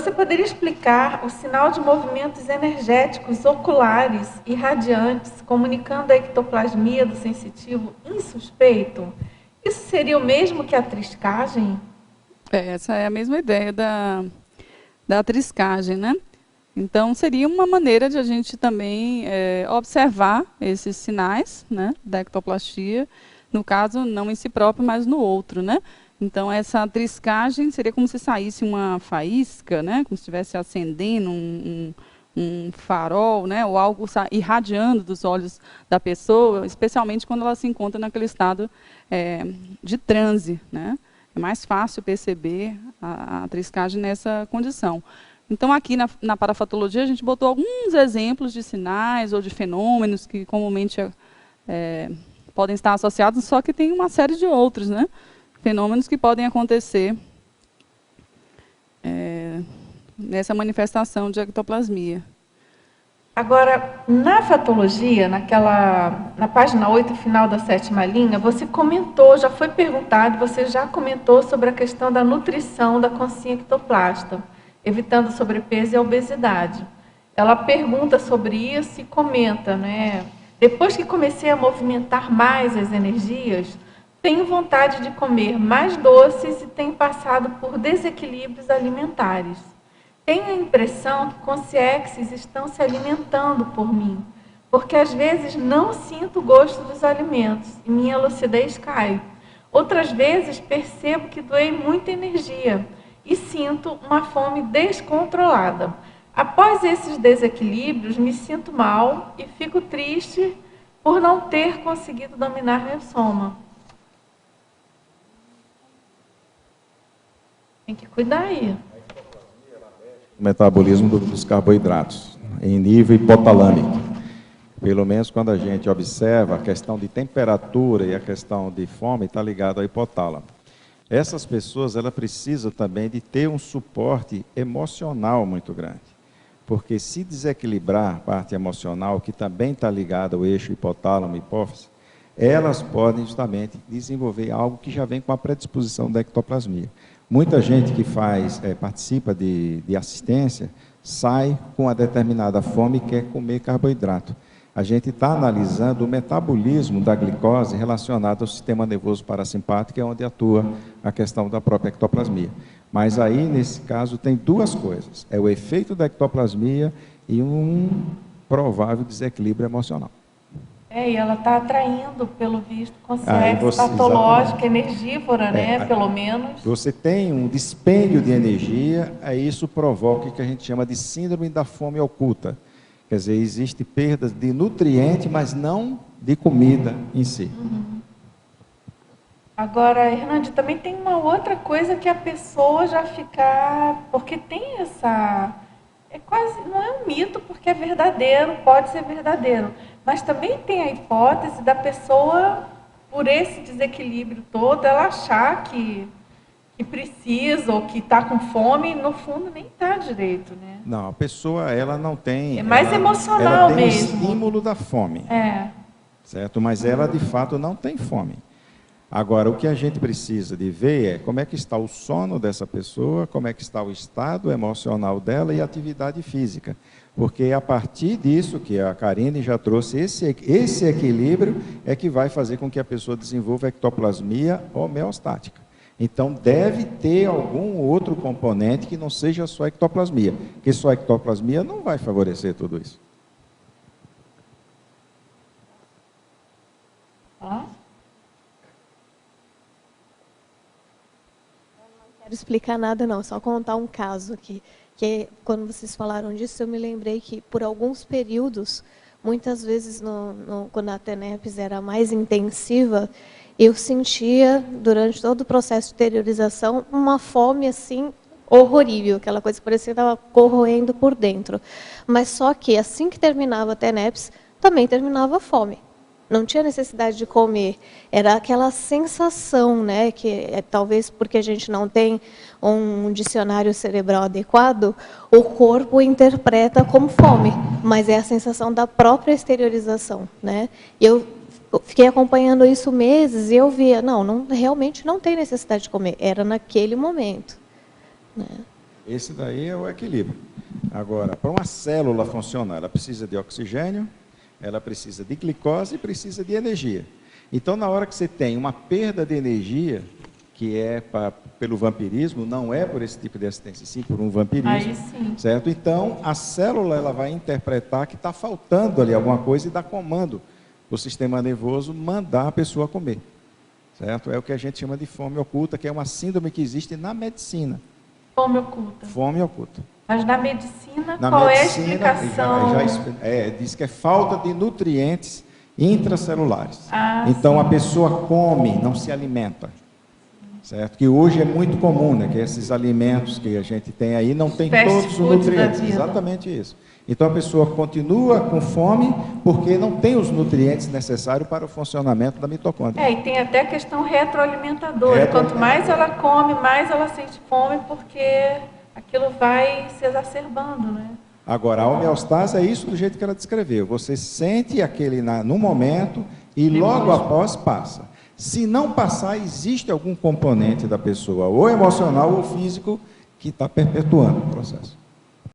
Você poderia explicar o sinal de movimentos energéticos oculares irradiantes comunicando a ectoplasmia do sensitivo insuspeito? Isso seria o mesmo que a triscagem? Essa é a mesma ideia da triscagem, né? Então, seria uma maneira de a gente também observar esses sinais, né, da ectoplastia, no caso, não em si próprio, mas no outro, né? Então, essa triscagem seria como se saísse uma faísca, né, como se estivesse acendendo um farol, né, ou algo irradiando dos olhos da pessoa, especialmente quando ela se encontra naquele estado de transe, né? É mais fácil perceber a triscagem nessa condição. Então, aqui na parafatologia, a gente botou alguns exemplos de sinais ou de fenômenos que comumente podem estar associados, só que tem uma série de outros, né? Fenômenos que podem acontecer nessa manifestação de ectoplasmia. Agora, na fatologia, na página 8, final da 7ª linha, você comentou, já foi perguntado, você já comentou sobre a questão da nutrição da conscinha ectoplasta, evitando sobrepeso e obesidade. Ela pergunta sobre isso e comenta, né? Depois que comecei a movimentar mais as energias, tenho vontade de comer mais doces e tenho passado por desequilíbrios alimentares. Tenho a impressão que consciexes estão se alimentando por mim, porque às vezes não sinto o gosto dos alimentos e minha lucidez cai. Outras vezes percebo que doei muita energia e sinto uma fome descontrolada. Após esses desequilíbrios, me sinto mal e fico triste por não ter conseguido dominar meu soma. Tem que cuidar aí. O metabolismo dos carboidratos em nível hipotalâmico. Pelo menos quando a gente observa a questão de temperatura e a questão de fome está ligado ao hipotálamo. Essas pessoas elas precisam também de ter um suporte emocional muito grande. Porque se desequilibrar a parte emocional, que também está ligada ao eixo hipotálamo-hipófise, elas podem justamente desenvolver algo que já vem com a predisposição da ectoplasmia. Muita gente que participa de assistência sai com uma determinada fome e quer comer carboidrato. A gente está analisando o metabolismo da glicose relacionado ao sistema nervoso parasimpático, que é onde atua a questão da própria ectoplasmia. Mas aí, nesse caso, tem duas coisas. É o efeito da ectoplasmia e um provável desequilíbrio emocional. E ela está atraindo, pelo visto, consciência patológica, energívora, né? Pelo menos. Você tem um dispêndio de energia, aí isso provoca o que a gente chama de síndrome da fome oculta. Quer dizer, existe perda de nutriente, mas não de comida em si. Uhum. Agora, Hernande, também tem uma outra coisa que a pessoa já fica... Porque tem essa... não é um mito, porque é verdadeiro, pode ser verdadeiro. Mas também tem a hipótese da pessoa, por esse desequilíbrio todo, ela achar que precisa ou que está com fome, e no fundo nem está direito, né? Não, a pessoa ela não tem... É mais emocional ela tem mesmo. O estímulo da fome. Certo? Mas ela, de fato, não tem fome. Agora, o que a gente precisa de ver é como é que está o sono dessa pessoa, como é que está o estado emocional dela e a atividade física. Porque é a partir disso que a Karine já trouxe, esse equilíbrio é que vai fazer com que a pessoa desenvolva ectoplasmia homeostática. Então, deve ter algum outro componente que não seja só ectoplasmia, porque só ectoplasmia não vai favorecer tudo isso. Quero explicar nada não, só contar um caso aqui, que quando vocês falaram disso, eu me lembrei que por alguns períodos, muitas vezes quando a TENEPS era mais intensiva, eu sentia, durante todo o processo de exteriorização, uma fome assim horrível, aquela coisa que parecia que estava corroendo por dentro. Mas só que assim que terminava a TENEPS, também terminava a fome. Não tinha necessidade de comer, era aquela sensação, né, que talvez porque a gente não tem um dicionário cerebral adequado, o corpo interpreta como fome, mas é a sensação da própria exteriorização, né? Eu fiquei acompanhando isso meses e eu via, realmente não tem necessidade de comer, era naquele momento, né? Esse daí é o equilíbrio. Agora, para uma célula funcionar, ela precisa de oxigênio, ela precisa de glicose e precisa de energia. Então, na hora que você tem uma perda de energia, que é pelo vampirismo, não é por esse tipo de assistência, sim por um vampirismo. Aí sim. Certo? Então, a célula ela vai interpretar que está faltando ali alguma coisa e dar comando para o sistema nervoso mandar a pessoa comer. Certo? É o que a gente chama de fome oculta, que é uma síndrome que existe na medicina. Fome oculta. Fome oculta. Mas na medicina, Na qual medicina, é a explicação? diz que é falta de nutrientes intracelulares. Sim. A pessoa come, não se alimenta. Certo? Que hoje é muito comum, né? Que esses alimentos que a gente tem aí não tem todos os nutrientes. Exatamente isso. Então a pessoa continua com fome porque não tem os nutrientes necessários para o funcionamento da mitocôndria. E tem até a questão retroalimentadora. Quanto mais ela come, mais ela sente fome, porque aquilo vai se exacerbando, né? Agora, a homeostase é isso do jeito que ela descreveu. Você sente aquele no momento e logo após passa. Se não passar, existe algum componente da pessoa, ou emocional ou físico, que está perpetuando o processo.